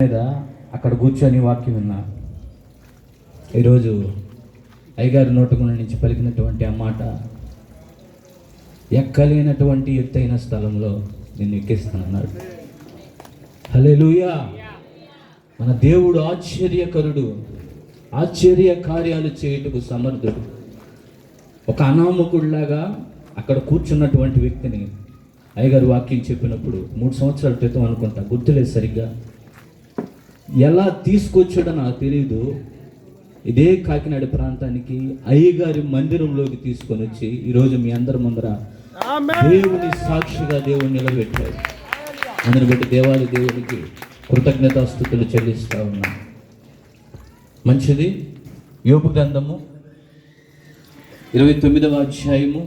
మీద అక్కడ కూర్చొని వాక్యం విన్నా. ఈరోజు అయ్యగారి నోటుగుండ నుంచి పలికినటువంటి ఆ మాట, ఎక్కలేనటువంటి ఎత్తైన స్థలంలో నిన్ను ఎక్కిస్తానన్నాడు. హల్లెలూయా. మన దేవుడు ఆశ్చర్యకరుడు, ఆశ్చర్య కార్యాలు చేయుటకు సమర్థుడు. ఒక అనామకుడిలాగా అక్కడ కూర్చున్నటువంటి వ్యక్తిని అయ్యగారు వాక్యం చెప్పినప్పుడు 3 సంవత్సరాల క్రితం అనుకుంటా, గుర్తులేదు సరిగ్గా, ఎలా తీసుకొచ్చాడో నాకు తెలియదు. ఇదే కాకినాడ ప్రాంతానికి అయ్యగారి మందిరంలోకి తీసుకొని వచ్చి ఈరోజు మీ అందరి ముందర దేవుని సాక్షిగా దేవుని నిలబెట్టాడు. అందుని బట్టి దేవునికి కృతజ్ఞతాస్తుతులు చెల్లిస్తూ ఉన్నా. మంచిది. యోబు గ్రంథము 29వ అధ్యాయము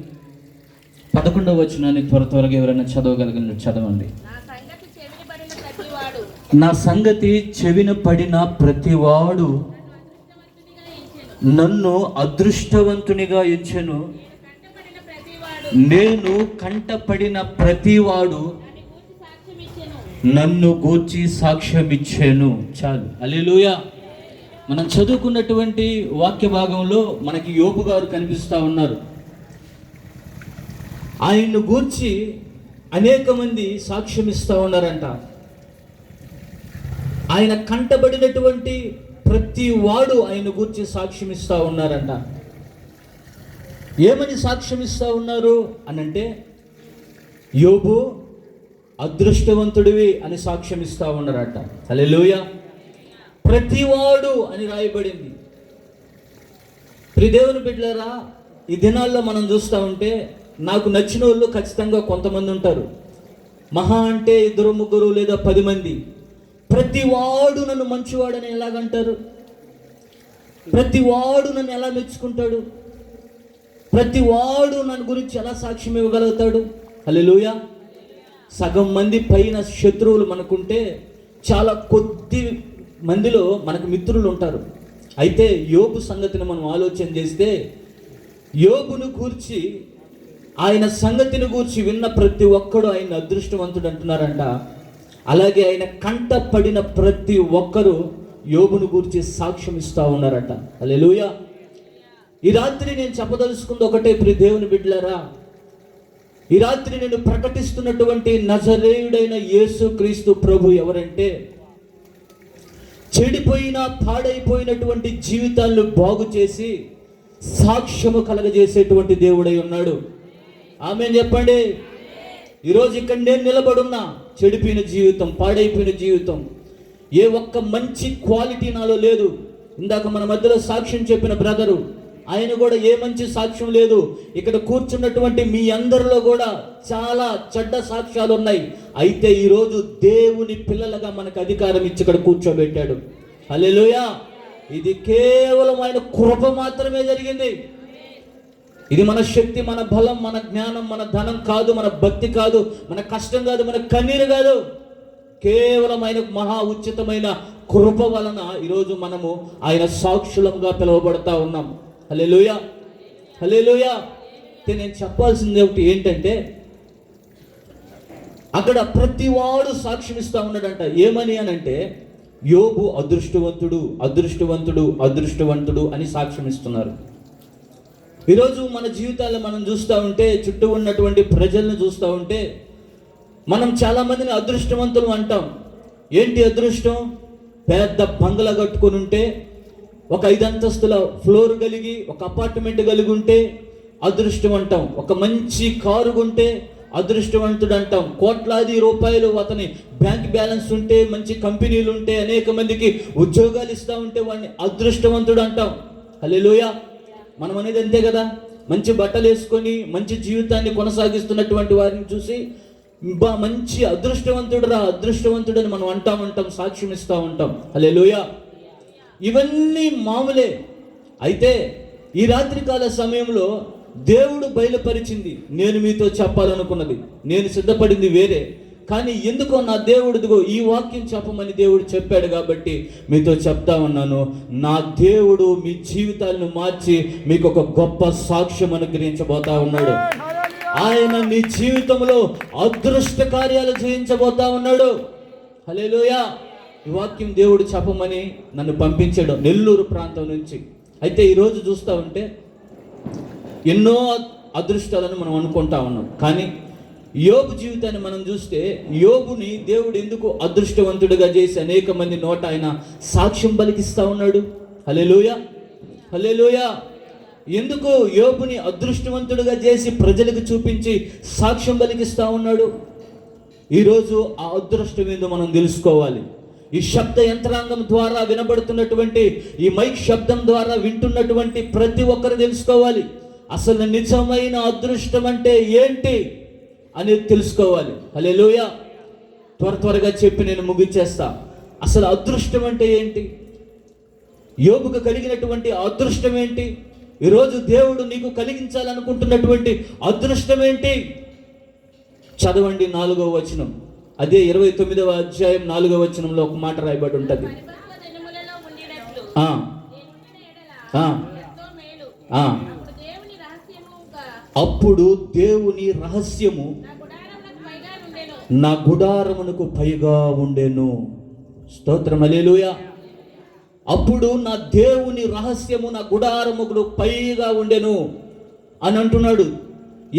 11వ వచనాన్ని త్వరగా ఎవరైనా చదవగలిగిన చదవండి. నా సంగతి చెవిన పడిన ప్రతివాడు నన్ను అదృష్టవంతునిగా ఎంచెను, నేను కంటపడిన ప్రతివాడు నన్ను గూర్చి సాక్ష్యం ఇచ్చాను. చాలు. హల్లెలూయా. మనం చదువుకున్నటువంటి వాక్య భాగంలో మనకి యోబు గారు కనిపిస్తూ ఉన్నారు. ఆయన్ను గూర్చి అనేక మంది సాక్ష్యం ఇస్తూ ఉన్నారంట. ఆయన కంటబడినటువంటి ప్రతి వాడు ఆయన గురించి సాక్ష్యం ఇస్తూ ఉన్నారంట. ఏమని సాక్ష్యం ఇస్తూ ఉన్నారు అనంటే, యోబు అదృష్టవంతుడివి అని సాక్ష్యం ఇస్తూ ఉన్నారట. హల్లెలూయా. ప్రతివాడు అని రాయబడింది. ప్రియదేవుని బిడ్డలారా, ఈ దినాల్లో మనం చూస్తూ ఉంటే నాకు నచ్చిన వాళ్ళు ఖచ్చితంగా కొంతమంది ఉంటారు. మహా అంటే 2, 3 లేదా 10 మంది. ప్రతివాడు నన్ను మంచివాడని ఎలాగంటారు? ప్రతివాడు నన్ను ఎలా మెచ్చుకుంటాడు? ప్రతివాడు నన్ను గురించి ఎలా సాక్ష్యం ఇవ్వగలుగుతాడు? హల్లెలూయా. సగం మంది పైన శత్రువులు మనకుంటే చాలా కొద్ది మందిలో మనకు మిత్రులు ఉంటారు. అయితే యోబు సంగతిని మనం ఆలోచన చేస్తే, యోబును గూర్చి, ఆయన సంగతిని గూర్చి విన్న ప్రతి ఒక్కడు ఆయన అదృష్టవంతుడు అంటున్నారంట. అలాగే ఆయన కంట పడిన ప్రతి ఒక్కరూ యోబును గురించి సాక్ష్యం ఇస్తూ ఉన్నారట. హల్లెలూయా. ఈ రాత్రి నేను చెప్పదలుచుకుంది ఒకటే, ప్రియ దేవుని బిడ్డలారా, ఈ రాత్రి నేను ప్రకటిస్తున్నటువంటి నజరేయుడైన యేసుక్రీస్తు ప్రభు ఎవరంటే, చెడిపోయిన పాడైపోయినటువంటి జీవితాలను బాగు చేసి సాక్ష్యము కలగజేసేటువంటి దేవుడై ఉన్నాడు. ఆమేన్ చెప్పండి. ఈరోజు ఇక్కడ నేను నిలబడున్నా, చెడిపోయిన జీవితం, పాడైపోయిన జీవితం, ఏ ఒక్క మంచి క్వాలిటీ నాలో లేదు. ఇందాక మన మధ్యలో సాక్ష్యం చెప్పిన బ్రదరు, ఆయన కూడా ఏ మంచి సాక్ష్యం లేదు. ఇక్కడ కూర్చున్నటువంటి మీ అందరిలో కూడా చాలా చెడ్డ సాక్ష్యాలు ఉన్నాయి. అయితే ఈరోజు దేవుని పిల్లలుగా మనకు అధికారం ఇచ్చి ఇక్కడ కూర్చోబెట్టాడు. హల్లెలూయా. ఇది కేవలం ఆయన కృప మాత్రమే జరిగింది. ఇది మన శక్తి, మన బలం, మన జ్ఞానం, మన ధనం కాదు, మన భక్తి కాదు, మన కష్టం కాదు, మన కన్నీరు కాదు. కేవలం ఆయన మహా ఉచితమైన కృప వలన ఈరోజు మనము ఆయన సాక్షులంగా పిలువబడతా ఉన్నాం. హల్లెలూయా. హల్లెలూయా. నేను చెప్పాల్సింది ఒకటి ఏంటంటే, అక్కడ ప్రతివాడు సాక్ష్యం ఇస్తూ ఉన్నాడంట. ఏమని అనంటే, యోబు అదృష్టవంతుడు, అదృష్టవంతుడు, అదృష్టవంతుడు అని సాక్ష్యం ఇస్తున్నారు. ఈరోజు మన జీవితాల్లో మనం చూస్తూ ఉంటే, చుట్టూ ఉన్నటువంటి ప్రజలను చూస్తూ ఉంటే, మనం చాలామందిని అదృష్టవంతులు అంటాం. ఏంటి అదృష్టం? పెద్ద బంగ్లా కట్టుకొని ఉంటే, ఒక 5 అంతస్తుల ఫ్లోర్ కలిగి, ఒక అపార్ట్మెంట్ కలిగి ఉంటే అదృష్టం అంటాం. ఒక మంచి కారు ఉంటే అదృష్టవంతుడు అంటాం. కోట్లాది రూపాయలు అతని బ్యాంక్ బ్యాలెన్స్ ఉంటే, మంచి కంపెనీలు ఉంటే, అనేక మందికి ఉద్యోగాలు ఇస్తూ ఉంటే వాడిని అదృష్టవంతుడు అంటాం. హల్లెలూయా. మనం అనేది అంతే కదా. మంచి బట్టలు వేసుకొని మంచి జీవితాన్ని కొనసాగిస్తున్నటువంటి వారిని చూసి మంచి అదృష్టవంతుడురా, అదృష్టవంతుడని మనం అంటాం, సాక్ష్యం ఇస్తూ ఉంటాం. హల్లెలూయా. ఇవన్నీ మామూలే. అయితే ఈ రాత్రికాల సమయంలో దేవుడు బయలుపరిచింది, నేను మీతో చెప్పాలనుకున్నది. నేను సిద్ధపడింది వేరే, కానీ ఎందుకో నా దేవుడిదిగో ఈ వాక్యం చెప్పమని దేవుడు చెప్పాడు కాబట్టి మీతో చెప్తా ఉన్నాను. నా దేవుడు మీ జీవితాలను మార్చి మీకు ఒక గొప్ప సాక్ష్యం అనుగ్రహించబోతా ఉన్నాడు. ఆయన మీ జీవితంలో అదృష్ట కార్యాలు చేయించబోతా ఉన్నాడు. హల్లెలూయా. ఈ వాక్యం దేవుడు చెప్పమని నన్ను పంపించాడు నెల్లూరు ప్రాంతం నుంచి. అయితే ఈరోజు చూస్తూ ఉంటే ఎన్నో అదృష్టాలను మనం అనుకుంటా ఉన్నాం. కానీ యోబు జీవితాన్ని మనం చూస్తే యోబుని దేవుడు ఎందుకు అదృష్టవంతుడిగా చేసి అనేక మంది నోట ఆయన సాక్ష్యం పలికిస్తూ ఉన్నాడు? హల్లెలూయా, హల్లెలూయా. ఎందుకు యోబుని అదృష్టవంతుడిగా చేసి ప్రజలకు చూపించి సాక్ష్యం పలికిస్తూ ఉన్నాడు? ఈరోజు ఆ అదృష్టం ఏందో మనం తెలుసుకోవాలి. ఈ శబ్ద యంత్రాంగం ద్వారా వినబడుతున్నటువంటి ఈ మైక్ శబ్దం ద్వారా వింటున్నటువంటి ప్రతి ఒక్కరు తెలుసుకోవాలి అసలు నిజమైన అదృష్టం అంటే ఏంటి అనేది తెలుసుకోవాలి. హల్లెలూయా. త్వరగా చెప్పి నేను ముగించేస్తా. అసలు అదృష్టం అంటే ఏంటి? యోబుకు కలిగినటువంటి అదృష్టం ఏంటి? ఈరోజు దేవుడు నీకు కలిగించాలనుకుంటున్నటువంటి అదృష్టం ఏంటి? చదవండి 4వ వచనం. అదే 29వ అధ్యాయం 4వ వచనంలో ఒక మాట రాయబడి ఉంటుంది. అప్పుడు దేవుని రహస్యము నా గుడారమునకు పైగా ఉండెను. స్తోత్రం, హల్లెలూయా. అప్పుడు నా దేవుని రహస్యము నా గుడారముకు పైగా ఉండెను అని అంటున్నాడు.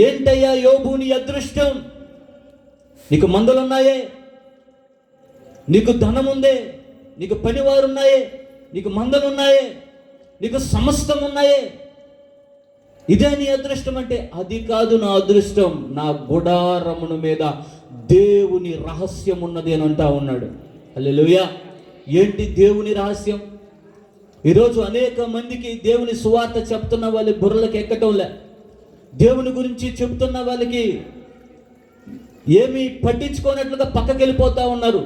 ఏంటయ్యా యోబు నీ అదృష్టం? నీకు మందలున్నాయే, నీకు ధనం ఉందే, నీకు పనివారు ఉన్నాయే, నీకు మందలున్నాయే, నీకు సమస్తం ఉన్నాయే. ఇదే నీ అదృష్టం అంటే? అది కాదు నా అదృష్టం, నా గుడారమును మీద దేవుని రహస్యం ఉన్నది అని అంటా ఉన్నాడు. హల్లెలూయా. ఏంటి దేవుని రహస్యం? ఈరోజు అనేక మందికి దేవుని సువార్త చెప్తున్న వాళ్ళ బుర్రలకు ఎక్కటంలే. దేవుని గురించి చెప్తున్న వాళ్ళకి ఏమీ పట్టించుకోనట్లుగా పక్కకి వెళ్ళిపోతా ఉన్నారు.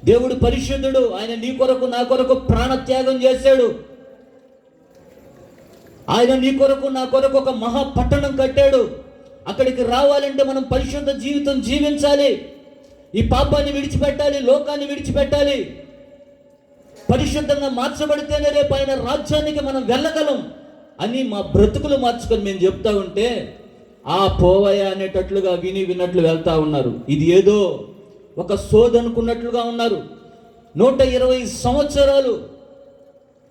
దేవుడు పరిశుద్ధుడు, ఆయన నీ కొరకు నా కొరకు ప్రాణత్యాగం చేశాడు. ఆయన నీ కొరకు నా కొరకు ఒక మహా పట్టణం కట్టాడు. అక్కడికి రావాలంటే మనం పరిశుద్ధ జీవితం జీవించాలి. ఈ పాపాన్ని విడిచిపెట్టాలి, లోకాన్ని విడిచిపెట్టాలి. పరిశుద్ధంగా మార్చబడితేనే రేపు ఆయన రాజ్యానికి మనం వెళ్ళగలం అని మా బ్రతుకులు మార్చుకొని మేము చెప్తా ఉంటే ఆ పోవయ అనేటట్లుగా విన్నట్లు వెళ్తా ఉన్నారు. ఇది ఏదో ఒక సోద అనుకున్నట్లుగా ఉన్నారు. 120 సంవత్సరాలు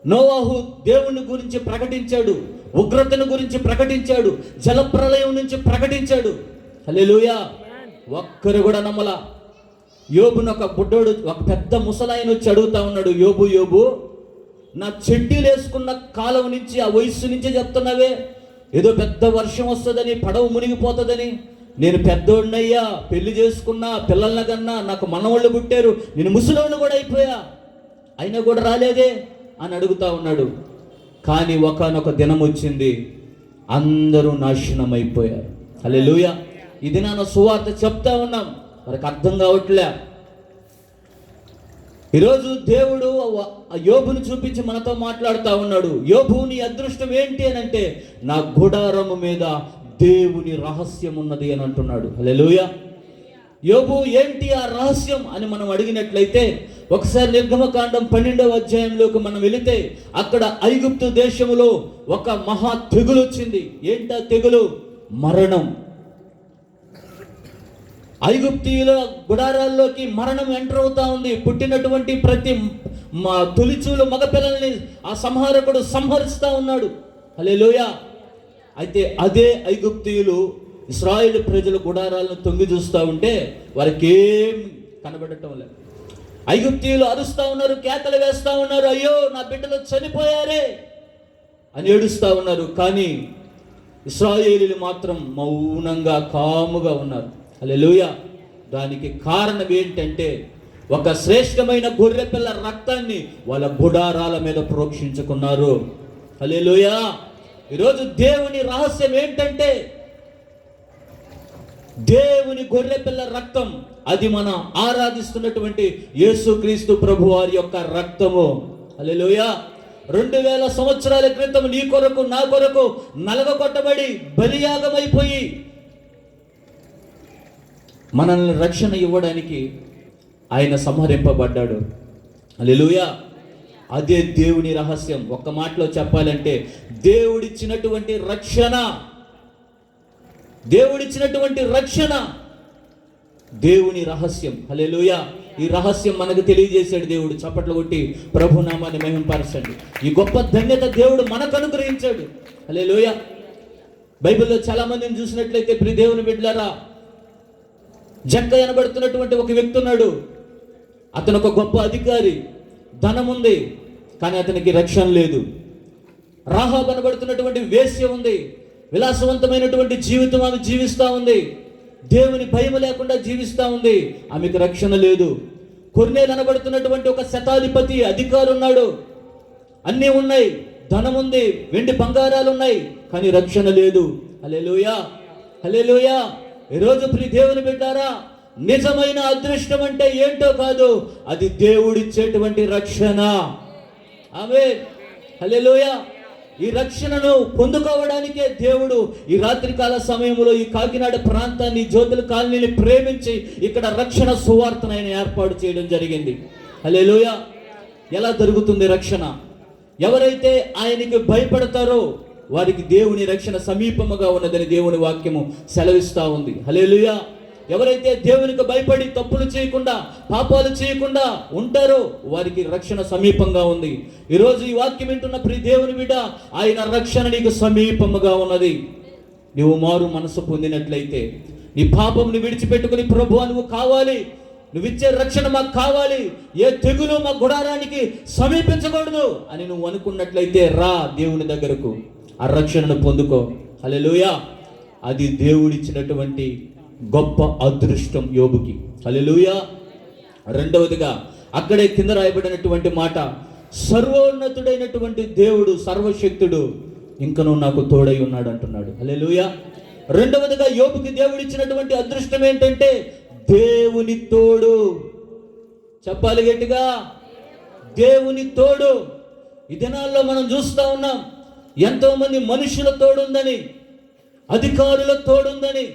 నోవాహు దేవుని గురించి ప్రకటించాడు, ఉగ్రతను గురించి ప్రకటించాడు, జలప్రలయం నుంచి ప్రకటించాడు. హల్లెలూయా. ఒక్కరు కూడా నమ్మలా. యోబును ఒక బుడ్డోడు, ఒక పెద్ద ముసలాయన వచ్చి అడుగుతా ఉన్నాడు, యోబు యోబు, నా చెడ్డీలు వేసుకున్న కాలం నుంచి, ఆ వయస్సు నుంచే చెప్తున్నావే ఏదో పెద్ద వర్షం వస్తుందని, పడవ మునిగిపోతుందని. నేను పెద్దోడినయ్యా, పెళ్లి చేసుకున్నా, పిల్లల కన్నా, నాకు మనవాళ్ళు పుట్టారు, నేను ముసలోళ్ళు కూడా అయిపోయా, అయినా కూడా రాలేదే అని అడుగుతా ఉన్నాడు. కానీ ఒకానొక దినం వచ్చింది, అందరూ నాశనం అయిపోయారు. హల్లెలూయా. ఇది నా సువార్త చెప్తా ఉన్నాం, వారికి అర్థం కావట్లే. ఈరోజు దేవుడు యోబుని చూపించి మనతో మాట్లాడుతూ ఉన్నాడు. యోబు నీ అదృష్టం ఏంటి అని అంటే, నా గుడారము మీద దేవుని రహస్యం ఉన్నది అని అంటున్నాడు. హల్లెలూయా. యోబు ఏంటి ఆ రహస్యం అని మనం అడిగినట్లయితే ఒకసారి నిర్గమకాండం 12వ అధ్యాయంలోకి మనం వెళితే అక్కడ ఐగుప్తు దేశములో ఒక మహా తెగులు వచ్చింది. ఏంటా తెగులు? మరణం. ఐగుప్తీయుల గుడారాల్లోకి మరణం ఎంటర్ అవుతా ఉంది. పుట్టినటువంటి ప్రతి తొలిచూలు మగపిల్లల్ని ఆ సంహారకుడు సంహరిస్తూ ఉన్నాడు. హల్లెలూయా. అయితే అదే ఐగుప్తీయులు ఇశ్రాయేలు ప్రజల గుడారాలను తొంగి చూస్తూ ఉంటే వారికి ఏం కనబడటం లేదు. ఐగుప్తీయులు అరుస్తూ ఉన్నారు, కేకలు వేస్తూ ఉన్నారు, అయ్యో నా బిడ్డలు చనిపోయారే అని ఏడుస్తూ ఉన్నారు. కానీ ఇశ్రాయేలీలు మాత్రం మౌనంగా కాముగా ఉన్నారు. హల్లెలూయా. దానికి కారణం ఏంటంటే ఒక శ్రేష్టమైన గొర్రెపిల్ల రక్తాన్ని వాళ్ళ గుడారాల మీద ప్రోక్షించుకున్నారు. హల్లెలూయా. ఈరోజు దేవుని రహస్యం ఏంటంటే దేవుని గొర్రెపిల్ల రక్తం. అది మనం ఆరాధిస్తున్నటువంటి యేసుక్రీస్తు ప్రభువారి యొక్క రక్తము. హల్లెలూయా. 2000 సంవత్సరాల క్రితం నీ కొరకు నా కొరకు నలగొట్టబడి బలియాగమైపోయి మనల్ని రక్షణ ఇవ్వడానికి ఆయన సంహరింపబడ్డాడు. హల్లెలూయా. అదే దేవుని రహస్యం. ఒక్క మాటలో చెప్పాలంటే దేవుడిచ్చినటువంటి రక్షణ, దేవుడిచ్చినటువంటి రక్షణ దేవుని రహస్యం. హల్లెలూయా. ఈ రహస్యం మనకు తెలియజేశాడు దేవుడు. చప్పట్లు కొట్టి ప్రభు నామాన్ని మహిమపరచండి. ఈ గొప్ప ధన్యత దేవుడు మనకు అనుగ్రహించాడు. హల్లెలూయా. బైబిల్లో చాలా మందిని చూసినట్లయితే ప్రియ దేవుని బిడ్డలారా, జక్క అనబడుతున్నటువంటి ఒక వ్యక్తి ఉన్నాడు. అతను ఒక గొప్ప అధికారి, ధనం ఉంది, కానీ అతనికి రక్షణ లేదు. రాహాబ్ అనబడుతున్నటువంటి వేశ్య ఉంది, విలాసవంతమైనటువంటి జీవితం ఆమె జీవిస్తూ ఉంది, దేవుని భయం లేకుండా జీవిస్తూ ఉంది, ఆమెకు రక్షణ లేదు. కొర్నేలు అనబడుతున్నటువంటి ఒక శతాధిపతి అధికారి ఉన్నాడు, అన్నీ ఉన్నాయి, ధనం ఉంది, వెండి బంగారాలు ఉన్నాయి, కానీ రక్షణ లేదు. హల్లెలూయా, హల్లెలూయా. ఈరోజు ప్రియ దేవుని బిడ్డారా, నిజమైన అదృష్టం అంటే ఏంటో కాదు, అది దేవుడిచ్చేటువంటి రక్షణ. ఆమేన్, హల్లెలూయా. ఈ రక్షణను పొందుకోవడానికే దేవుడు ఈ రాత్రికాల సమయంలో ఈ కాకినాడ ప్రాంతాన్ని, జ్యోతుల కాలనీని ప్రేమించి ఇక్కడ రక్షణ సువార్తను ఆయన ఏర్పాటు చేయడం జరిగింది. హల్లెలూయా. ఎలా జరుగుతుంది రక్షణ? ఎవరైతే ఆయనకి భయపడతారో వారికి దేవుని రక్షణ సమీపముగా ఉన్నదని దేవుని వాక్యము సెలవిస్తూ ఉంది. హల్లెలూయా. ఎవరైతే దేవునికి భయపడి తప్పులు చేయకుండా, పాపాలు చేయకుండా ఉంటారో వారికి రక్షణ సమీపంగా ఉంది. ఈరోజు ఈ వాక్యం వింటున్న ప్రియ దేవుని బిడ్డ, ఆయన రక్షణ నీకు సమీపముగా ఉన్నది. నువ్వు మారు మనసు పొందినట్లయితే, నీ పాపంని విడిచిపెట్టుకుని ప్రభువా నువ్వు కావాలి, నువ్విచ్చే రక్షణ మాకు కావాలి, ఏ తెగులు మా గుడారానికి సమీపించకూడదు అని నువ్వు అనుకున్నట్లయితే రా దేవుని దగ్గరకు, ఆ రక్షణను పొందుకో. హల్లెలూయా. అది దేవుడిచ్చినటువంటి గొప్ప అదృష్టం యోబుకి. హల్లెలూయా. రెండవదిగా అక్కడే కింద రాయబడినటువంటి మాట, సర్వోన్నతుడైనటువంటి దేవుడు, సర్వశక్తుడు ఇంకనూ నాకు తోడై ఉన్నాడు అంటున్నాడు. హల్లెలూయా. రెండవదిగా యోబుకి దేవుడు ఇచ్చినటువంటి అదృష్టం ఏంటంటే దేవుని తోడు. చెప్పాలి గట్టిగా, దేవుని తోడు. ఈ దినాల్లో మనం చూస్తూ ఉన్నాం, ఎంతో మంది మనుషుల తోడుందని, అధికారుల తోడుందని,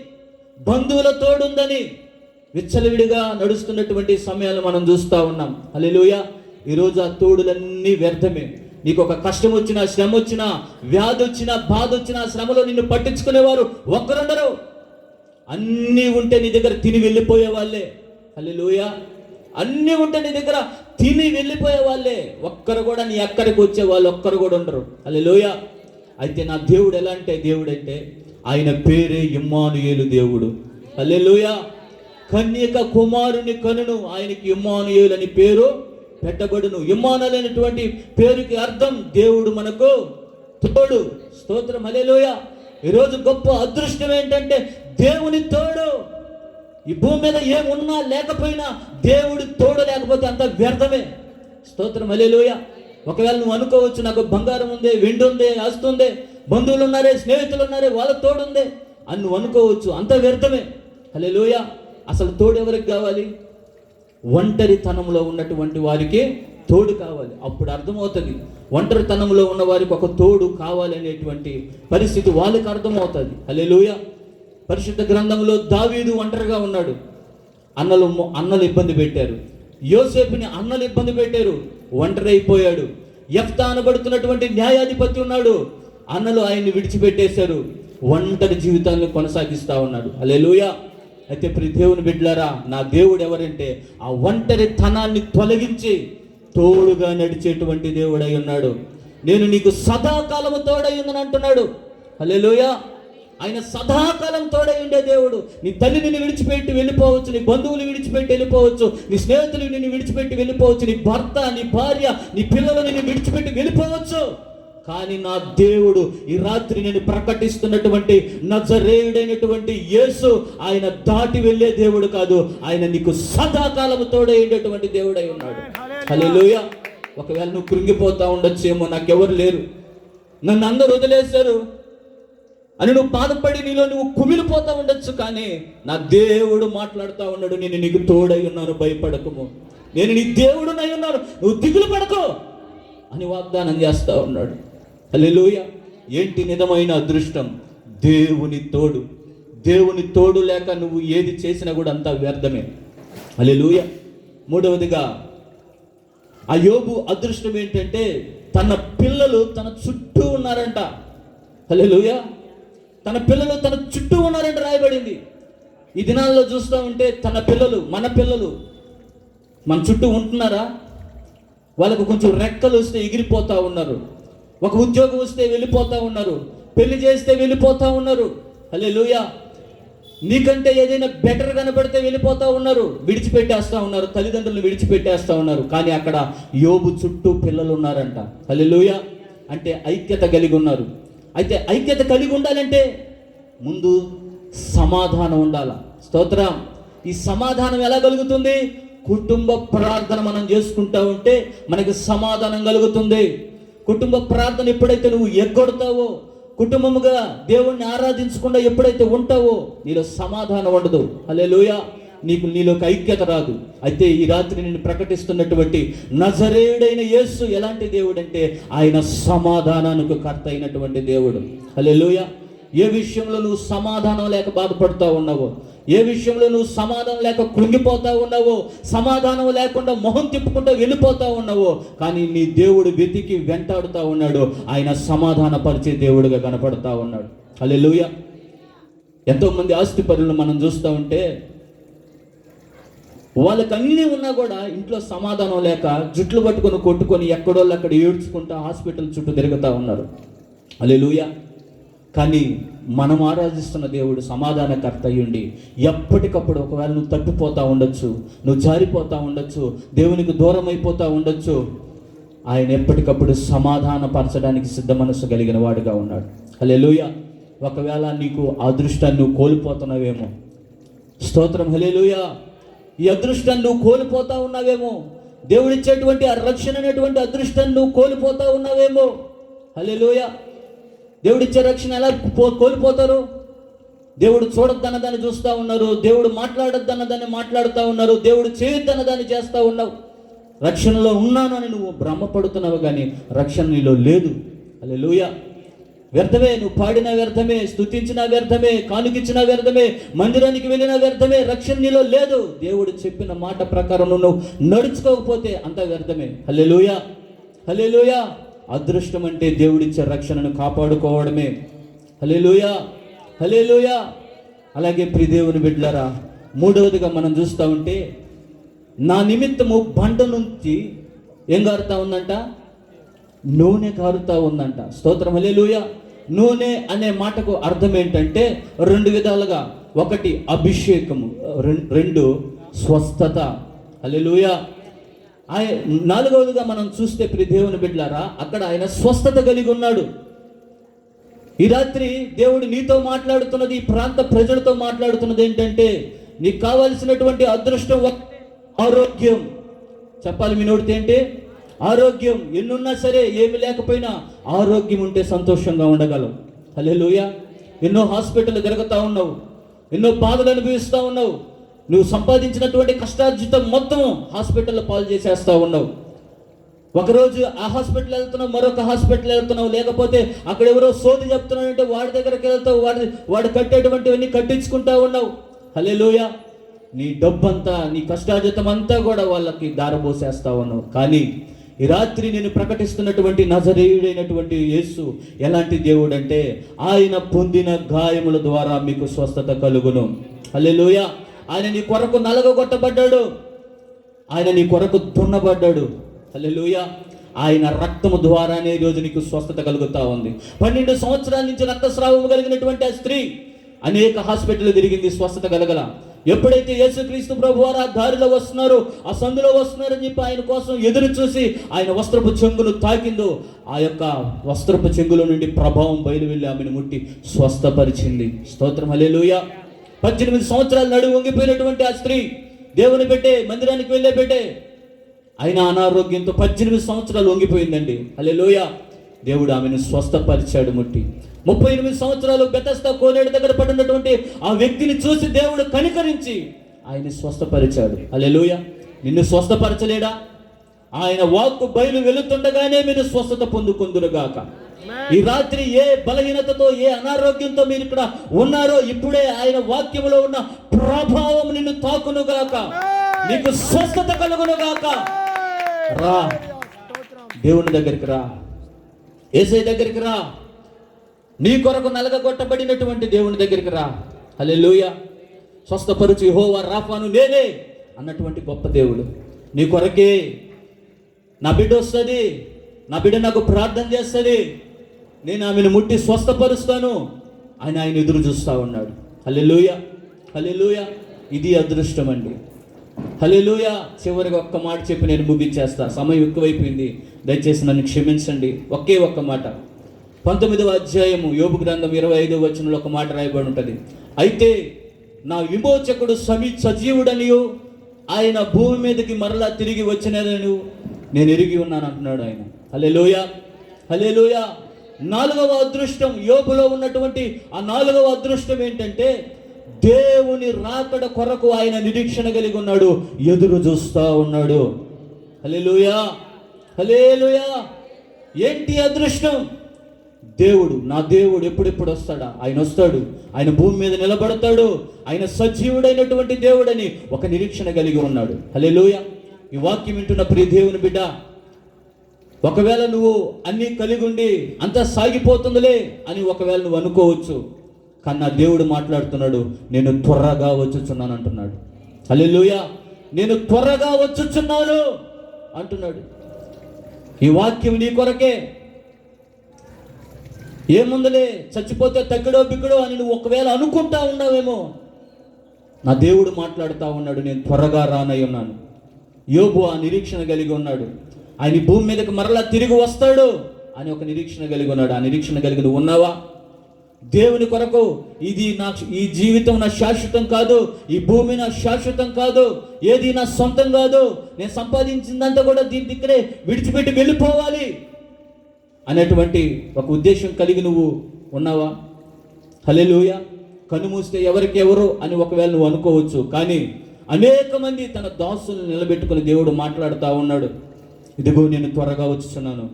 బంధువుల తోడుందని విచ్చలవిడిగా నడుస్తున్నటువంటి సమయాలు మనం చూస్తూ ఉన్నాం. హల్లెలూయా. ఈరోజు ఆ తోడులన్నీ వ్యర్థమే. నీకు ఒక కష్టం వచ్చినా, శ్రమ వచ్చినా, వ్యాధి వచ్చినా, బాధ వచ్చినా, శ్రమలో నిన్ను పట్టించుకునేవారు ఒక్కరుండరు. అన్నీ ఉంటే నీ దగ్గర తిని వెళ్ళిపోయే వాళ్ళే. హల్లెలూయా. అన్నీ ఉంటే నీ దగ్గర తిని వెళ్ళిపోయే వాళ్ళే, ఒక్కరు కూడా నీ అక్కడికి వచ్చే వాళ్ళు ఒక్కరు కూడా ఉండరు. హల్లెలూయా. అయితే నా దేవుడు ఎలాంటి దేవుడు అంటే, ఆయన పేరే ఇమ్మానుయేలు దేవుడు. హల్లెలూయా. కన్యక కుమారుని కనును, ఆయనకి ఇమ్మానుయేలు అని పేరు పెట్టబడును. ఇమ్మానుయేలు అనేటువంటి పేరుకి అర్థం దేవుడు మనకు తోడు. స్తోత్రం. హల్లెలూయా. ఈరోజు గొప్ప అదృష్టం ఏంటంటే దేవుని తోడు. ఈ భూమి మీద ఏమున్నా లేకపోయినా దేవుడి తోడు లేకపోతే అంత వ్యర్థమే. స్తోత్రం. హల్లెలూయా. ఒకవేళ నువ్వు అనుకోవచ్చు, నాకు బంగారం ఉంది, వెండి ఉంది, ఆస్తి ఉంది, బంధువులు ఉన్నారే, స్నేహితులు ఉన్నారే, వాళ్ళ తోడు ఉంది అని నువ్వు అనుకోవచ్చు, అంత వ్యర్థమే. హల్లెలూయా. అసలు తోడు ఎవరికి కావాలి? ఒంటరితనంలో ఉన్నటువంటి వారికి తోడు కావాలి. అప్పుడు అర్థమవుతుంది, ఒంటరితనంలో ఉన్న వారికి ఒక తోడు కావాలనేటువంటి పరిస్థితి వాళ్ళకి అర్థమవుతుంది. హల్లెలూయా. పరిశుద్ధ గ్రంథంలో దావీదు ఒంటరిగా ఉన్నాడు. అన్నలు ఇబ్బంది పెట్టారు. యోసేపుని అన్నలు ఇబ్బంది పెట్టారు, ఒంటరి అయిపోయాడు. యెఫ్తా అనబడుతున్నటువంటి న్యాయాధిపతి ఉన్నాడు, అన్నలు ఆయన్ని విడిచిపెట్టేశారు, ఒంటరి జీవితాన్ని కొనసాగిస్తా ఉన్నాడు. హల్లెలూయా. అయితే ప్రియ దేవుని బిడ్డలారా, నా దేవుడు ఎవరంటే ఆ ఒంటరితనాన్ని తొలగించి తోడుగా నడిచేటువంటి దేవుడై ఉన్నాడు. నేను నీకు సదాకాలము తోడై ఉందని అంటున్నాడు. హల్లెలూయా. ఆయన సదాకాలం తోడై ఉండే దేవుడు. నీ తల్లి నిన్ను విడిచిపెట్టి వెళ్ళిపోవచ్చు, నీ బంధువులు విడిచిపెట్టి వెళ్ళిపోవచ్చు, నీ స్నేహితులు నిన్ను విడిచిపెట్టి వెళ్ళిపోవచ్చు, నీ భర్త, నీ భార్య, నీ పిల్లలు నిన్ను విడిచిపెట్టి వెళ్ళిపోవచ్చు. కానీ నా దేవుడు ఈ రాత్రి నేను ప్రకటిస్తున్నటువంటి నజరేయుడైనటువంటి యేసు, ఆయన దాటి వెళ్ళే దేవుడు కాదు, ఆయన నీకు సదాకాలము తోడై ఉండేటువంటి దేవుడై ఉన్నాడు. హల్లెలూయా. ఒకవేళ నువ్వు కృంగిపోతా ఉండొచ్చేమో, నాకెవరు లేరు, నన్ను అందరూ వదిలేశారు అని నువ్వు బాధపడి నీలో నువ్వు కుమిలిపోతా ఉండొచ్చు. కానీ నా దేవుడు మాట్లాడుతూ ఉన్నాడు, నేను నీకు తోడై ఉన్నాను, భయపడకము, నేను నీ దేవుడునై ఉన్నాను, నువ్వు దిగులు పడకో అని వాగ్దానం చేస్తూ ఉన్నాడు. హల్లెలూయా. ఏంటి నిజమైన అదృష్టం? దేవుని తోడు. దేవుని తోడు లేక నువ్వు ఏది చేసినా కూడా అంతా వ్యర్థమే. హల్లెలూయా. మూడవదిగా ఆ యోబు అదృష్టం ఏంటంటే తన పిల్లలు తన చుట్టూ ఉన్నారంట. హల్లెలూయా. తన పిల్లలు తన చుట్టూ ఉన్నారంటే రాయబడింది. ఈ దినాల్లో చూస్తూ ఉంటే తన పిల్లలు, మన పిల్లలు మన చుట్టూ ఉంటున్నారా? వాళ్ళకు కొంచెం రెక్కలు వస్తే ఎగిరిపోతూ ఉన్నారు, ఒక ఉద్యోగం వస్తే వెళ్ళిపోతూ ఉన్నారు, పెళ్లి చేస్తే వెళ్ళిపోతూ ఉన్నారు. హల్లెలూయా. నీకంటే ఏదైనా బెటర్ కనబడితే వెళ్ళిపోతూ ఉన్నారు, విడిచిపెట్టేస్తూ ఉన్నారు, తల్లిదండ్రులను విడిచిపెట్టేస్తూ ఉన్నారు. కానీ అక్కడ యోబు చుట్టూ పిల్లలు ఉన్నారంట. హల్లెలూయా. అంటే ఐక్యత కలిగి ఉన్నారు. అయితే ఐక్యత కలిగి ఉండాలంటే ముందు సమాధానం ఉండాల. స్తోత్రం. ఈ సమాధానం ఎలా కలుగుతుంది? కుటుంబ ప్రార్థన మనం చేసుకుంటా ఉంటే మనకి సమాధానం కలుగుతుంది. కుటుంబ ప్రార్థన ఎప్పుడైతే నువ్వు ఎగ్గొడతావో, కుటుంబముగా దేవుణ్ణి ఆరాధించకుండా ఎప్పుడైతే ఉంటావో నీలో సమాధానం ఉండదు. హల్లెలూయా. నీలోకి ఐక్యత రాదు. అయితే ఈ రాత్రి నేను ప్రకటిస్తున్నటువంటి నజరేయుడైన యేసు ఎలాంటి దేవుడు అంటే ఆయన సమాధానానికి కర్త అయినటువంటి దేవుడు. హల్లెలూయా. ఏ విషయంలో నువ్వు సమాధానం లేక బాధపడుతూ ఉన్నావో, ఏ విషయంలో నువ్వు సమాధానం లేక కృంగిపోతా ఉన్నావో, సమాధానం లేకుండా మొహం తిప్పుకుంటూ వెళ్ళిపోతా ఉన్నావో, కానీ నీ దేవుడు వెతికి వెంటాడుతూ ఉన్నాడు. ఆయన సమాధాన పరిచే దేవుడుగా కనపడతా ఉన్నాడు. హల్లెలూయా. ఎంతోమంది ఆస్తిపరులను మనం చూస్తూ ఉంటే వాళ్ళకి అన్నీ ఉన్నా కూడా ఇంట్లో సమాధానం లేక జుట్లు పట్టుకొని కొట్టుకొని ఎక్కడోళ్ళు అక్కడ ఏడ్చుకుంటూ హాస్పిటల్ చుట్టూ తిరుగుతూ ఉన్నారు. హల్లెలూయా. కానీ మనం ఆరాధిస్తున్న దేవుడు సమాధానకర్త అయ్యుండి ఎప్పటికప్పుడు ఒకవేళ నువ్వు తప్పిపోతూ ఉండొచ్చు, నువ్వు జారిపోతూ ఉండొచ్చు, దేవునికి దూరం అయిపోతూ ఉండొచ్చు, ఆయన ఎప్పటికప్పుడు సమాధానపరచడానికి సిద్ధ మనస్సు కలిగిన వాడుగా ఉన్నాడు. హల్లెలూయా. ఒకవేళ నీకు అదృష్టాన్ని నువ్వు కోల్పోతున్నావేమో. స్తోత్రం. హల్లెలూయా. ఈ అదృష్టాన్ని నువ్వు కోల్పోతా ఉన్నావేమో. దేవుడిచ్చేటువంటి ఆ రక్షణ అనేటువంటి అదృష్టాన్ని నువ్వు కోల్పోతా ఉన్నావేమో. హల్లెలూయా. దేవుడిచ్చే రక్షణ ఎలా కోల్పోతారు? దేవుడు చూడొద్దన్న దాన్ని చూస్తూ ఉన్నారు, దేవుడు మాట్లాడొద్దన్న దాన్ని మాట్లాడుతూ ఉన్నారు, దేవుడు చేయొద్దన్న దాన్ని చేస్తూ ఉన్నావు. రక్షణలో ఉన్నాను అని నువ్వు భ్రమపడుతున్నావు, కానీ రక్షణ నీలో లేదు. హల్లెలూయా. వ్యర్థమే, నువ్వు పాడినా వ్యర్థమే, స్తుతించినా వ్యర్థమే, కానుకిచ్చినా వ్యర్థమే, మందిరానికి వెళ్ళినా వ్యర్థమే. రక్షణ నీలో లేదు. దేవుడు చెప్పిన మాట ప్రకారం నువ్వు నడుచుకోకపోతే అంతా వ్యర్థమే. హల్లెలూయా. హల్లెలూయా. అదృష్టం అంటే దేవుడిచ్చే రక్షణను కాపాడుకోవడమే. హల్లెలూయా. హల్లెలూయా. అలాగే ప్రియ దేవుని బిడ్డలారా, మూడవదిగా మనం చూస్తూ ఉంటే నా నిమిత్తము బండ నుంచి ఏం కారుతా ఉందంట? నూనె కారుతా ఉందంట. స్తోత్రం. హల్లెలూయా. నూనె అనే మాటకు అర్థం ఏంటంటే రెండు విధాలుగా. ఒకటి అభిషేకము, రెండు స్వస్థత. హల్లెలూయా. నాలుగవదిగా మనం చూస్తే ప్రియ దేవుని బిడ్డలారా, అక్కడ ఆయన స్వస్థత కలిగి ఉన్నాడు. ఈ రాత్రి దేవుడు నీతో మాట్లాడుతున్నది, ఈ ప్రాంత ప్రజలతో మాట్లాడుతున్నది ఏంటంటే నీకు కావాల్సినటువంటి అదృష్టం ఆరోగ్యం. చెప్పాలి మీ నోటితో ఏంటి? ఆరోగ్యం. ఎన్నున్నా సరే, ఏమి లేకపోయినా ఆరోగ్యం ఉంటే సంతోషంగా ఉండగలం. హల్లెలూయా. ఎన్నో హాస్పిటల్ తిరుగుతూ ఉన్నావు, ఎన్నో బాధలు అనుభవిస్తూ ఉన్నావు, నువ్వు సంపాదించినటువంటి కష్టార్జితం మొత్తం హాస్పిటల్లో పాలు చేసేస్తూ ఉన్నావు. ఒకరోజు ఆ హాస్పిటల్ వెళ్తున్నావు, మరొక హాస్పిటల్ వెళ్తున్నావు, లేకపోతే అక్కడ ఎవరో సోది చెప్తున్నావు అంటే వాడి దగ్గరికి వెళ్తావు, వాడు కట్టేటువంటివన్నీ కట్టించుకుంటా ఉన్నావు. హల్లెలూయా. నీ డబ్బంతా, నీ కష్టార్జితం అంతా కూడా వాళ్ళకి దారబోసేస్తా ఉన్నావు. కానీ ఈ రాత్రి నేను ప్రకటిస్తున్నటువంటి నజరేయుడైనటువంటి యేసు ఎలాంటి దేవుడు అంటే ఆయన పొందిన గాయముల ద్వారా మీకు స్వస్థత కలుగును. హల్లెలూయా. ఆయన నీ కొరకు నలగొట్టబడ్డాడు, ఆయన నీ కొరకు దున్నబడ్డాడు. హల్లెలూయా. ఆయన రక్తము ద్వారానే ఈరోజు నీకు స్వస్థత కలుగుతా ఉంది. 12 సంవత్సరాల నుంచి రక్తస్రావము కలిగినటువంటి ఆ స్త్రీ అనేక హాస్పిటల్ తిరిగింది, స్వస్థత కలగల. ఎప్పుడైతే యేసుక్రీస్తు ప్రభువారు ఆ దారిలో వస్తున్నారు, ఆ సందులో వస్తున్నారని చెప్పి ఆయన కోసం ఎదురు చూసి ఆయన వస్త్రపు చెంగును తాకిందో, ఆ యొక్క వస్త్రపు చెంగులో నుండి ప్రభావం బయలు వెళ్ళి ఆమెను ముట్టి స్వస్థపరిచింది. స్తోత్రం. హల్లెలూయా. 18 సంవత్సరాలు నడుము వంగిపోయినటువంటి ఆ స్త్రీ, దేవుని పెట్టే, మందిరానికి వెళ్ళే పెట్టే, అయినా అనారోగ్యంతో 18 సంవత్సరాలు వంగిపోయిందండి. హల్లెలూయా. దేవుడు ఆమెను స్వస్థపరిచాడు ముట్టి. 38 సంవత్సరాలు బెతస్దా కోనేరు దగ్గర పడినటువంటి ఆ వ్యక్తిని చూసి దేవుడు కనికరించి ఆయన స్వస్థపరిచాడు. హల్లెలూయా. నిన్ను స్వస్థపరచలేడా? ఆయన వాక్కు బయలు వెళుతుండగానే మీరు స్వస్థత పొందుకొందురుగాక. ఈ రాత్రి ఏ బలహీనతతో, ఏ అనారోగ్యంతో మీరు ఇక్కడ ఉన్నారో, ఇప్పుడే ఆయన వాక్యములో ఉన్న ప్రభావం నిన్ను తాకునుగాక, నీకు స్వస్థత కలుగునుగాక. రా, దేవుని దగ్గరికి రా, యేసయ్య దగ్గరికి రా, నీ కొరకు నలగగొట్టబడినటువంటి దేవుని దగ్గరికి రా. హల్లెలూయా. స్వస్థపరుచు యెహోవా రాఫాను నేనే అన్నటువంటి గొప్ప దేవుడు. నీ కొరకే నా బిడ్డ వస్తుంది, నా బిడ్డ నాకు ప్రార్థన చేస్తుంది, నేను ఆమెను ముట్టి స్వస్థపరుస్తాను అని ఆయన ఎదురు చూస్తూ ఉన్నాడు. హల్లెలూయా, హల్లెలూయా. ఇది అదృష్టం అండి. హల్లెలూయా. చివరిగా ఒక్క మాట చెప్పి నేను ముగించేస్తా, సమయం ఎక్కువైపోయింది, దయచేసి నన్ను క్షమించండి. ఒకే ఒక్క మాట. 19వ అధ్యాయము యోబు గ్రంథం 25వ వచనంలో ఒక మాట రాయబడి ఉంటుంది. అయితే నా విమోచకుడు సజీవుడనియు ఆయన భూమి మీదకి మరలా తిరిగి వచ్చినను నేను ఎరిగి ఉన్నాను అంటున్నాడు ఆయన. హల్లెలూయా, హల్లెలూయా. 4వ అదృష్టం యోబులో ఉన్నటువంటి ఆ 4వ అదృష్టం ఏంటంటే దేవుని రాకడ కొరకు ఆయన నిరీక్షణ కలిగి ఉన్నాడు, ఎదురు చూస్తూ ఉన్నాడు. హల్లెలూయా, హల్లెలూయా. ఏంటి అదృష్టం? దేవుడు, నా దేవుడు ఎప్పుడెప్పుడు వస్తాడా? ఆయన వస్తాడు, ఆయన భూమి మీద నిలబడతాడు, ఆయన సజీవుడైనటువంటి దేవుడని ఒక నిరీక్షణ కలిగి ఉన్నాడు. హల్లెలూయా. ఈ వాక్యం వింటున్న ప్రియ దేవుని బిడ్డ, ఒకవేళ నువ్వు అన్నీ కలిగి ఉండి అంతా సాగిపోతుందిలే అని ఒకవేళ నువ్వు అనుకోవచ్చు, కానీ నా దేవుడు మాట్లాడుతున్నాడు, నేను త్వరగా వచ్చుచున్నాను అంటున్నాడు. హల్లెలూయా. నేను త్వరగా వచ్చుచున్నాను అంటున్నాడు. ఈ వాక్యం నీ కొరకే. ఏముందులే, చచ్చిపోతే తగ్గడో బిగ్గడో అని నువ్వు ఒకవేళ అనుకుంటా ఉన్నావేమో, నా దేవుడు మాట్లాడుతూ ఉన్నాడు, నేను త్వరగా రానై ఉన్నాను. యోబు ఆ నిరీక్షణ కలిగి ఉన్నాడు, ఆయన భూమి మీదకి మరలా తిరిగి వస్తాడు అని ఒక నిరీక్షణ కలిగి ఉన్నాడు. ఆ నిరీక్షణ కలిగి నువ్వు ఉన్నావా? దేవుని కొరకు ఈ జీవితం నా శాశ్వతం కాదు, ఈ భూమి నా శాశ్వతం కాదు, ఏది నా సొంతం కాదు, నేను సంపాదించిందంతా కూడా దీని దగ్గరే విడిచిపెట్టి వెళ్ళిపోవాలి అనేటువంటి ఒక ఉద్దేశం కలిగి నువ్వు ఉన్నావా? హల్లెలూయా. కనుమూస్తే ఎవరికి ఎవరు అని ఒకవేళ నువ్వు అనుకోవచ్చు, కానీ అనేక మంది తన దాసులను నిలబెట్టుకుని దేవుడు మాట్లాడుతూ ఉన్నాడు, ఇదిగో నేను త్వరగా వచ్చుచున్నాను.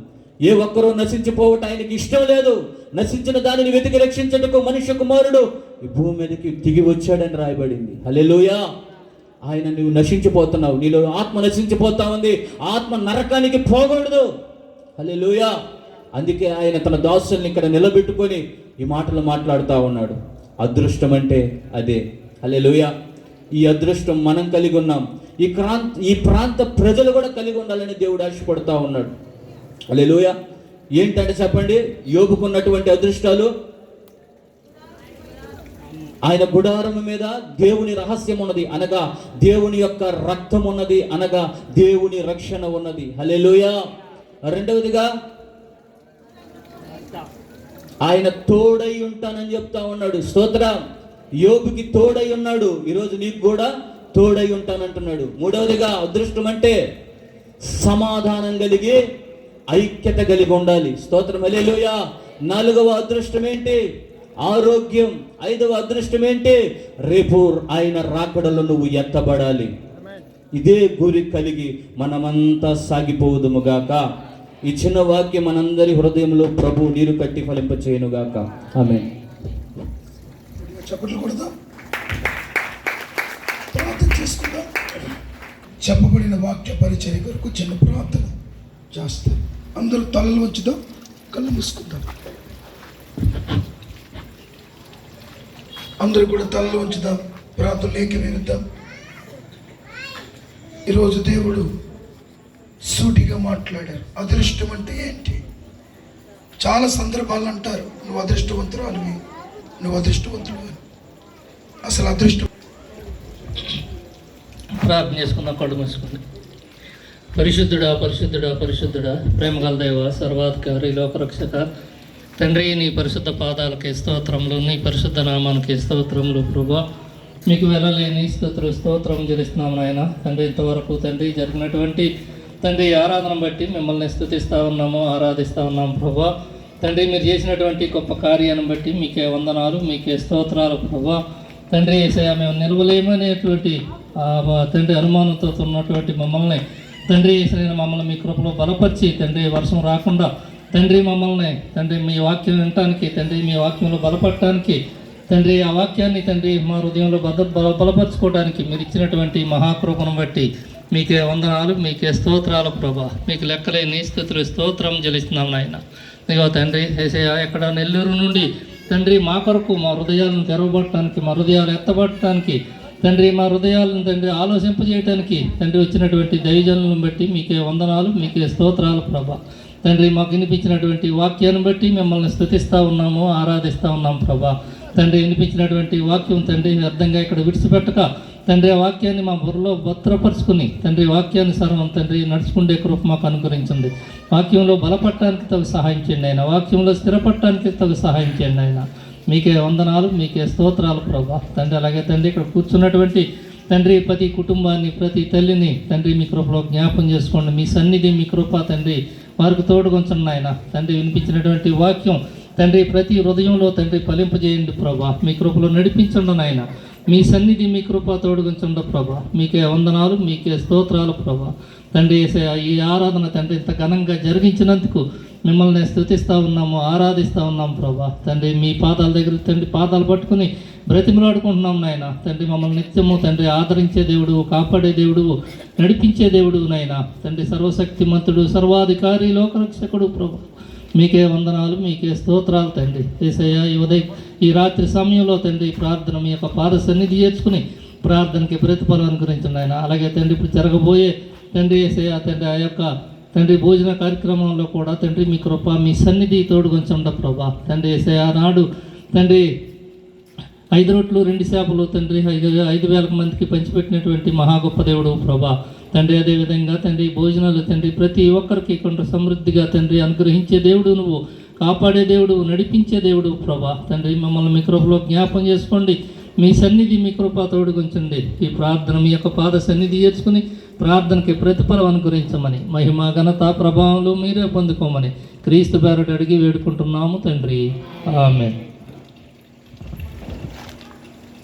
ఏ ఒక్కరూ నశించిపోవటం ఆయనకి ఇష్టం లేదు. నశించిన దానిని వెతికి రక్షించటకు మనుష్య కుమారుడు ఈ భూమి మీదకి దిగి వచ్చాడని రాయబడింది. హల్లెలూయా. ఆయన నువ్వు నశించిపోతున్నావు, నీలో ఆత్మ నశించిపోతా ఉంది, ఆత్మ నరకానికి పోకూడదు. హల్లెలూయా. అందుకే ఆయన తన దాసుల్ని ఇక్కడ నిలబెట్టుకొని ఈ మాటలు మాట్లాడుతూ ఉన్నాడు. అదృష్టం అంటే అదే. హల్లెలూయా. ఈ అదృష్టం మనం కలిగి ఉన్నాం, ఈ ప్రాంత ప్రజలు కూడా కలిగి ఉండాలని దేవుడు ఆశపడుతూ ఉన్నాడు. హల్లెలూయా. ఏంటంటే చెప్పండి, యోబుకున్నటువంటి అదృష్టాలు, ఆయన గుడారం మీద దేవుని రహస్యం ఉన్నది, అనగా దేవుని యొక్క రక్తం ఉన్నది, అనగా దేవుని రక్షణ ఉన్నది. హల్లెలూయా. రెండవదిగా ఆయన తోడై ఉంటానని చెప్తా ఉన్నాడు. స్తోత్రం. యోబుకి తోడై ఉన్నాడు, ఈరోజు నీకు కూడా తోడై ఉంటానంటున్నాడు. మూడవదిగా అదృష్టం అంటే సమాధానం కలిగి ఐక్యత కలిగి ఉండాలి. స్తోత్రం. హల్లెలూయా. 4వ అదృష్టం ఏంటి? ఆరోగ్యం. 5వ అదృష్టం ఏంటి? రేపు ఆయన రాకడలో నువ్వు ఎత్తబడాలి. ఇదే గురి కలిగి మనమంతా సాగిపోదుముగాక. ఈ చిన్న వాక్యం మనందరి హృదయంలో ప్రభు నీరు కట్టి ఫలింపచేయునుగాక. ఆమేన్. చప్పట్లు కొడదాం, ప్రార్థన చేసుకుందాం. చెప్పబడిన వాక్య పరిచర్య కొరకు చిన్న ప్రార్థన చేస్తాం. అందరూ తలలు వచ్చుదాం, కళ్ళు మూసుకుందాం. అందరూ కూడా తలలు ఉంచుదాం, ప్రార్థన ఏకీభవిద్దాం. ఈరోజు దేవుడు సూటిగా మాట్లాడారు. అదృష్టం అంటే ఏంటి? చాలా సందర్భాలు అంటారు, నువ్వు అదృష్టవంతురాలివి, నువ్వు అదృష్టవంతుడు అని. అసలు అదృష్టం. ప్రార్థన చేసుకుందాం, కళ్ళు మూసుకుంది. పరిశుద్ధుడా పరిశుద్ధుడా పరిశుద్ధుడా, ప్రేమగల దేవ, సర్వాధికారి, లోకరక్షక తండ్రి, నీ పరిశుద్ధ పాదాలకి స్తోత్రములు, నీ పరిశుద్ధ నామానికి స్తోత్రములు. ప్రభువా, మీకు వెళ్ళలేని స్తోత్రం చెల్లిస్తున్నాము నాయన. తండ్రి, ఇంతవరకు తండ్రి జరిగినటువంటి తండ్రి ఆరాధన బట్టి మిమ్మల్ని స్తుతిస్తూ ఉన్నాము, ఆరాధిస్తూ ఉన్నాము. ప్రభువా తండ్రి, మీరు చేసినటువంటి గొప్ప కార్యాన్ని బట్టి మీకే వందనాలు, మీకే స్తోత్రాలు. ప్రభువా తండ్రి, యేసయ్యా, మేము నిలవలేమనేటువంటి తండ్రి అనుమానంతో ఉన్నటువంటి మమ్మల్ని తండ్రి యేసయ్యా, మమ్మల్ని మీ కృపలో బలపరిచి తండ్రి, వర్షం రాకుండా తండ్రి మమ్మల్ని తండ్రి మీ వాక్యం వినటానికి, తండ్రి మీ వాక్యంలో బలపడటానికి, తండ్రి ఆ వాక్యాన్ని తండ్రి మా హృదయంలో బలపరచుకోవడానికి మీరు ఇచ్చినటువంటి మహాకృపను బట్టి మీకే వందనాలు, మీకే స్తోత్రాలు. ప్రభా, మీకు లెక్కలేని స్తుతులు స్తోత్రం చెల్లిస్తున్నాం నాయన. ఇదిగో తండ్రి యేసయ్యా, ఎక్కడ నెల్లూరు నుండి తండ్రి మా కొరకు మా హృదయాలను తెరవబట్టడానికి, మా హృదయాలు ఎత్తబట్టడానికి తండ్రి మా హృదయాలను తండ్రి ఆలోచింపజేయడానికి తండ్రి వచ్చినటువంటి దైవజనులను బట్టి మీకే వందనాలు, మీకే స్తోత్రాలు ప్రభా. తండ్రి మాకు వినిపించినటువంటి వాక్యాన్ని బట్టి మిమ్మల్ని స్తుతిస్తూ ఉన్నాము, ఆరాధిస్తూ ఉన్నాం ప్రభా. తండ్రి వినిపించినటువంటి వాక్యం తండ్రి అర్థంగా ఇక్కడ విడిచిపెట్టక తండ్రి ఆ వాక్యాన్ని మా బుర్రలో భద్రపరుచుకుని తండ్రి వాక్యానుసారం తండ్రి నడుచుకుండే కృప మాకు అనుగ్రహించండి. వాక్యంలో బలపడటానికి తగు సహాయం చేయండి ఆయన, వాక్యంలో స్థిరపడటానికి తగు సహాయం చేయండి ఆయన. మీకే వందనాలు, మీకే స్తోత్రాలు ప్రభా. తండ్రి అలాగే తండ్రి ఇక్కడ కూర్చున్నటువంటి తండ్రి ప్రతి కుటుంబాన్ని, ప్రతి తల్లిని తండ్రి మీ కృపలో జ్ఞాపం చేసుకోండి. మీ సన్నిధి, మీ కృప తండ్రి వారికి తోడుగొంచండి ఆయన. తండ్రి వినిపించినటువంటి వాక్యం తండ్రి ప్రతి హృదయంలో తండ్రి ఫలింపజేయండి ప్రభా. మీ కృపలో నడిపించండి నాయన. మీ సన్నిధి, మీ కృప తోడుగుంచండి ప్రభా. మీకే వందనాలు, మీకే స్తోత్రాలు ప్రభా. తండ్రి ఈ ఆరాధన తండ్రి ఇంత ఘనంగా జరిగించినందుకు మిమ్మల్ని స్తుతిస్తూ ఉన్నాము, ఆరాధిస్తూ ఉన్నాం ప్రభా. తండ్రి మీ పాదాల దగ్గర తండ్రి పాదాలు పట్టుకుని బ్రతిమలాడుకుంటున్నాం నాయన. తండ్రి మమ్మల్ని నిత్యము తండ్రి ఆదరించే దేవుడు, కాపాడే దేవుడు, నడిపించే దేవుడు నాయన. తండ్రి సర్వశక్తిమంతుడు, సర్వాధికారి, లోకరక్షకుడు ప్రభా. మీకే వందనాలు, మీకే స్తోత్రాలు తండ్రి. యేసయ్య ఈ రాత్రి సమయంలో తండ్రి ప్రార్థన మీ యొక్క పాద సన్నిధి చేర్చుకుని ప్రార్థనకి ప్రతిఫలం అనుగ్రహించండి ఆయన. అలాగే తండ్రి ఇప్పుడు జరగబోయే తండ్రి యేసయ్య తండ్రి ఆ యొక్క తండ్రి భోజన కార్యక్రమంలో కూడా తండ్రి మీ కృప, మీ సన్నిధి తోడుగొంచండి ప్రభా. తండ్రి యేసయ్య నాడు తండ్రి 5 రొట్లు 2 చేపలు తండ్రి 5,000 మందికి పంచిపెట్టినటువంటి మహా గొప్ప దేవుడు ప్రభా. తండ్రి అదేవిధంగా తండ్రి భోజనాలు తండ్రి ప్రతి ఒక్కరికి కొంత సమృద్ధిగా తండ్రి అనుగ్రహించే దేవుడు నువ్వు, కాపాడే దేవుడు, నడిపించే దేవుడు ప్రభా. తండ్రి మమ్మల్ని మీ కృపలో జ్ఞాపం చేసుకోండి. మీ సన్నిధి, మీ కృప తోడుగుంచండి. ఈ ప్రార్థన మీ యొక్క పాద సన్నిధి చేర్చుకుని ప్రార్థనకి ప్రతిఫలం అనుగ్రహించమని, మహిమ ఘనత ప్రభావంలో మీరే పొందుకోమని క్రీస్తు పేరట అడిగి వేడుకుంటున్నాము తండ్రి, ఆమేన్.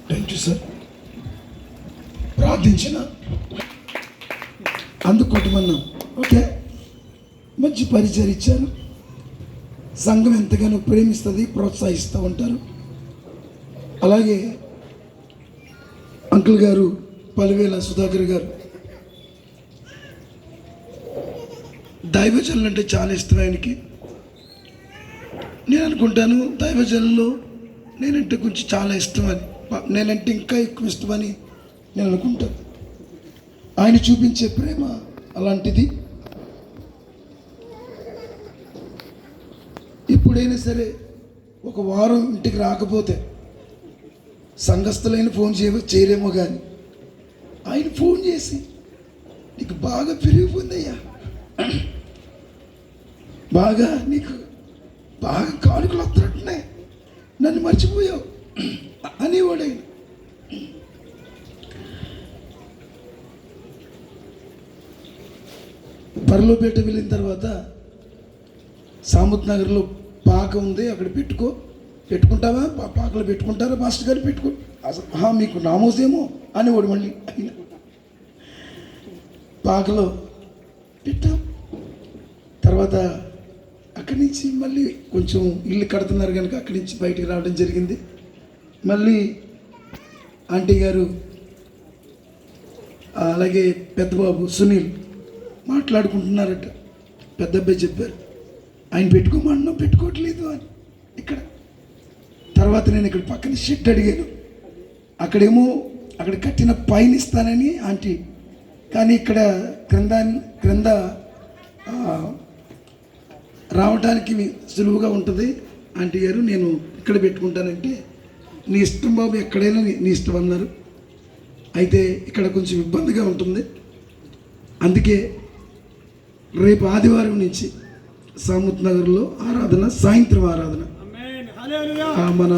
Thank you sir. ప్రార్థించిన అందుకోవటమన్నాం. ఓకే, మంచి పరిచయం ఇచ్చారు. సంఘం ఎంతగానో ప్రేమిస్తుంది, ప్రోత్సహిస్తూ ఉంటారు. అలాగే అంకుల్ గారు పలివేల సుధాకర్ గారు దైవజనులు అంటే చాలా ఇష్టం ఆయనకి. నేను అనుకుంటాను దైవజనులు నేనంటే కొంచెం చాలా ఇష్టమని, నేనంటే ఇంకా ఎక్కువ ఇష్టమని నేను అనుకుంటాను. ఆయన చూపించే ప్రేమ అలాంటిది. ఎప్పుడైనా సరే ఒక వారం ఇంటికి రాకపోతే సంఘస్థులైన ఫోన్ చేయరేమో కానీ ఆయన ఫోన్ చేసి నీకు బాగా పెరిగిపోయిందయ్యా, బాగా నీకు బాగా కానుకలు వస్తున్నట్టున్నాయి, నన్ను మర్చిపోయావు అనేవాడు ఆయన. పరలోపేట వెళ్ళిన తర్వాత సామత్ నగర్లో పాక ఉంది, అక్కడ పెట్టుకుంటావా, పాకలో పెట్టుకుంటారా మాస్టర్ గారు, పెట్టుకో అసలు మీకు నామోసేమో అనేవాడు. మళ్ళీ ఆయన పాకలో పెట్టాం. తర్వాత అక్కడి నుంచి మళ్ళీ కొంచెం ఇల్లు కడుతున్నారు కనుక అక్కడి నుంచి బయటికి రావడం జరిగింది. మళ్ళీ ఆంటీ గారు అలాగే పెద్దబాబు సునీల్ మాట్లాడుకుంటున్నారట. పెద్ద అబ్బాయి చెప్పారు ఆయన పెట్టుకోమన్నా పెట్టుకోవట్లేదు అని. ఇక్కడ తర్వాత నేను ఇక్కడ పక్కన షెడ్ అడిగాను, అక్కడేమో అక్కడ కట్టిన పైన ఇస్తానని ఆంటీ, కానీ ఇక్కడ క్రింద రావడానికి సులువుగా ఉంటుంది ఆంటీ గారు, నేను ఇక్కడ పెట్టుకుంటానంటే నీ ఇష్టం బాబు, ఎక్కడైనా నీ ఇష్టం అన్నారు. అయితే ఇక్కడ కొంచెం ఇబ్బందిగా ఉంటుంది, అందుకే రేపు ఆదివారం నుంచి సామత్ నగర్లో ఆరాధన, సాయంత్రం ఆరాధన మన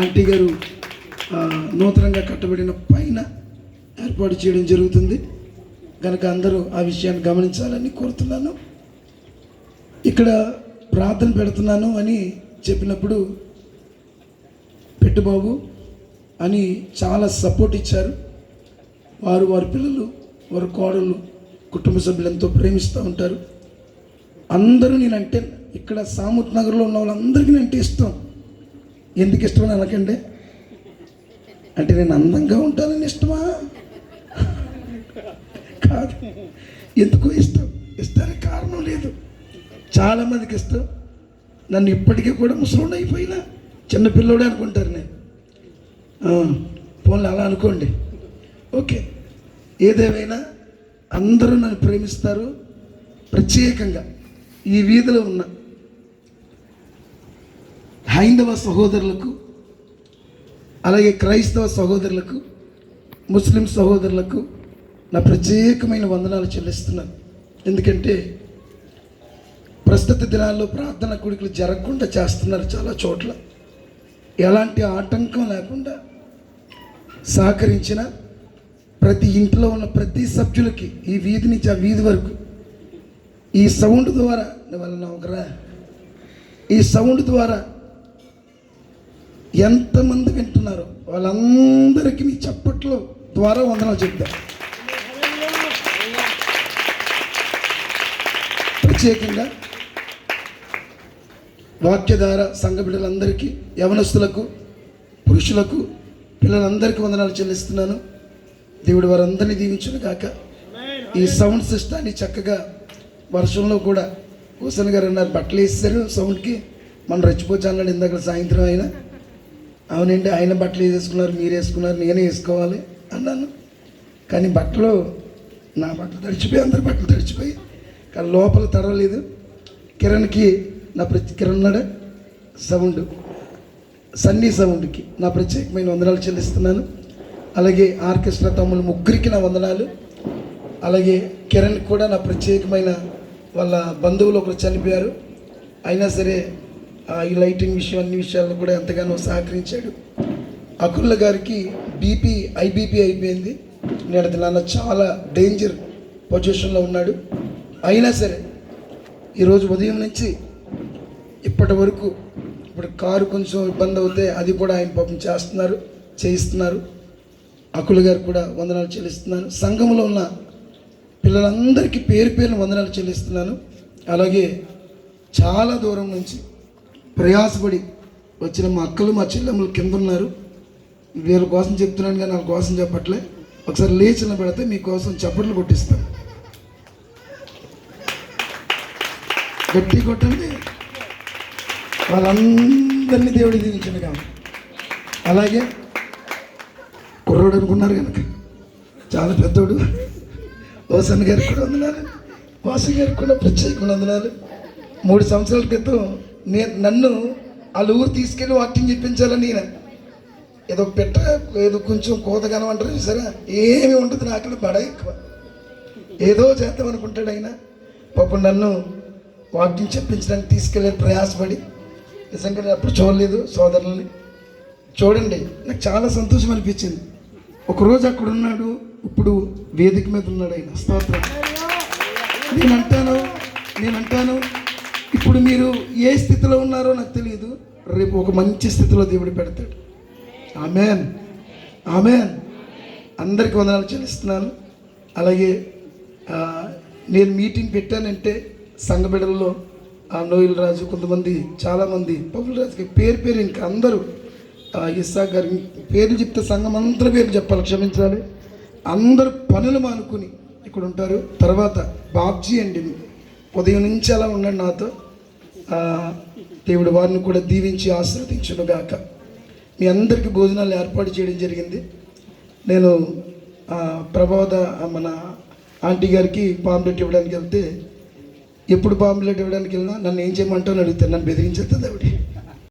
ఆంటీ గారు నూతనంగా కట్టబడిన పైన ఏర్పాటు చేయడం జరుగుతుంది కనుక అందరూ ఆ విషయాన్ని గమనించాలని కోరుతున్నాను. ఇక్కడ ప్రార్థన పెడుతున్నాను అని చెప్పినప్పుడు పెట్టుబాబు అని చాలా సపోర్ట్ ఇచ్చారు. వారి పిల్లలు, వారి కోడళ్ళు, కుటుంబ సభ్యులు ఎంతో ప్రేమిస్తూ ఉంటారు. అందరూ నేనంటే ఇక్కడ సామత్ నగర్లో ఉన్న వాళ్ళందరికీ నేనంటే ఇష్టం. ఎందుకు ఇష్టం అని అనకండి, అంటే నేను అందంగా ఉంటానని ఇష్టమా కాదు, ఎందుకో ఇష్టం. ఇష్టానికి కారణం లేదు, చాలామందికి ఇష్టం. నన్ను ఇప్పటికీ కూడా ముసలోడు అయిపోయినా చిన్నపిల్లోడే అనుకుంటారు. నేను పోన్లు అలా అనుకోండి. ఓకే, ఏదేమైనా అందరూ నన్ను ప్రేమిస్తారు. ప్రత్యేకంగా ఈ వీధిలో ఉన్న హైందవ సహోదరులకు, అలాగే క్రైస్తవ సహోదరులకు, ముస్లిం సహోదరులకు నా ప్రత్యేకమైన వందనాలు చెల్లిస్తున్నాను. ఎందుకంటే ప్రస్తుత దినాల్లో ప్రార్థన కూడికలు జరగకుండా చేస్తున్నారు. చాలా చోట్ల ఎలాంటి ఆటంకం లేకుండా సహకరించిన ప్రతి ఇంట్లో ఉన్న ప్రతి సభ్యులకి, ఈ వీధి నుంచి ఆ వీధి వరకు ఈ సౌండ్ ద్వారా ఈ సౌండ్ ద్వారా ఎంతమంది వింటున్నారో వాళ్ళందరికీ మీ చప్పట్లో ద్వారా వందనాలు చెప్తా. ప్రత్యేకంగా వాక్యధార సంఘ బిడ్డలందరికీ, యవనస్తులకు, పురుషులకు, పిల్లలందరికీ వందనాలు చెల్లిస్తున్నాను. దేవుడు వారందరినీ దీవించును గాక. ఈ సౌండ్ సిస్టాన్ని చక్కగా వర్షంలో కూడా హుసేన్ గారు అన్నారు, బట్టలు వేస్తారు సౌండ్కి, మనం రెచ్చిపోవచ్చు అన్నాడు ఇందాక సాయంత్రం. ఆయన అవునండి, ఆయన బట్టలు వేసుకున్నారు, మీరు వేసుకున్నారు, నేనే వేసుకోవాలి అన్నాను. కానీ బట్టలు, నా బట్టలు తడిచిపోయి, అందరి బట్టలు తడిచిపోయి, కానీ లోపల తడవలేదు. కిరణ్కి కిరణ్ ఉన్నాడా సౌండ్, సన్నీ సౌండ్కి నా ప్రత్యేకమైన వందనాలు చెల్లిస్తున్నాను. అలాగే ఆర్కెస్ట్రా తమ్ముళ్ళు ముగ్గురికి నా వందనాలు. అలాగే కిరణ్ కూడా నా ప్రత్యేకమైన, వాళ్ళ బంధువులు ఒకరు చనిపోయారు, అయినా సరే ఈ లైటింగ్ విషయం అన్ని విషయాల్లో కూడా ఎంతగానో సహకరించాడు. అకుల్ల గారికి ఐబీపీ అయిపోయింది. నేను నాన్న చాలా డేంజర్ పొజిషన్లో ఉన్నాడు. అయినా సరే ఈరోజు ఉదయం నుంచి ఇప్పటి వరకు, ఇప్పుడు కారు కొంచెం ఇబ్బంది అవుతే అది కూడా ఆయన పాపం చేయిస్తున్నారు. అకుల గారు కూడా వందనాలు చెల్లిస్తున్నాను. సంఘంలో ఉన్న పిల్లలందరికీ పేరు పేరున వందనాలు చెల్లిస్తున్నాను. అలాగే చాలా దూరం నుంచి ప్రయాసపడి వచ్చిన మా అక్కలు, మా చెల్లెమ్మలు కింద ఉన్నారు. వీళ్ళ కోసం చెప్తున్నాను కానీ నా కోసం చెప్పట్లే. ఒకసారి లేచిన పెడితే మీకోసం చప్పట్లు కొట్టిస్తాను. గట్టి కొట్టండి. వాళ్ళందరినీ దేవుడి దీవించను కాదు. అలాగే కుర్రోడు అనుకున్నారు కనుక చాలా పెద్దోడు హుసేన్ గారికి కూడా వందనాలు, వాసు గారికి కూడా ప్రత్యేకంగా వందనాలు. 3 సంవత్సరాల క్రితం నన్ను వాళ్ళ ఊరు తీసుకెళ్ళి వాక్యం చెప్పించాలని, నేను ఏదో ఏదో కొంచెం కోతగానం అంటారు సరే, ఏమి ఉంటుంది నాకు బడ ఎక్కువ, ఏదో చేద్దాం అనుకుంటాడు ఆయన. పాపం నన్ను వాక్యం చెప్పించడానికి తీసుకెళ్ళే ప్రయాసపడి, నిజంగా నేను అప్పుడు చూడలేదు సోదరుల్ని. చూడండి, నాకు చాలా సంతోషం అనిపించింది. ఒకరోజు అక్కడ ఉన్నాడు, ఇప్పుడు వేదిక మీద ఉన్నాడు ఆయన. స్తోత్రం. నేనంటాను ఇప్పుడు మీరు ఏ స్థితిలో ఉన్నారో నాకు తెలియదు, రేపు ఒక మంచి స్థితిలో దేవుడు పెడతాడు. ఆమేన్, ఆమేన్. అందరికీ వందనాలు చెల్లిస్తున్నాను. అలాగే నేను మీటింగ్ పెట్టానంటే సంఘ బిడ్డలలో నోయిల్ రాజు, కొంతమంది, చాలామంది, పౌల్ రాజుకి పేరు ఇంకా అందరూ, ఇస్సాక్ గారి పేర్లు చెప్తే సంఘం అందరి పేర్లు చెప్పాలి, క్షమించాలి. అందరూ పనులు మానుకుని ఇక్కడ ఉంటారు. తర్వాత బాబ్జీ అండి, ఉదయం నుంచి అలా ఉన్నాడు నాతో. దేవుడు వారిని కూడా దీవించి ఆశీర్వదించును గాక. మీ అందరికీ భోజనాలు ఏర్పాటు చేయడం జరిగింది. నేను ప్రభావత మన ఆంటీ గారికి పాంప్లెట్ ఇవ్వడానికి వెళ్తే, ఎప్పుడు పాంప్లెట్ ఇవ్వడానికి వెళ్ళినా నన్ను ఏం చేయమంటావు అని అడుగుతాను. నన్ను బెదిరించేస్తుంది ఆవిడ.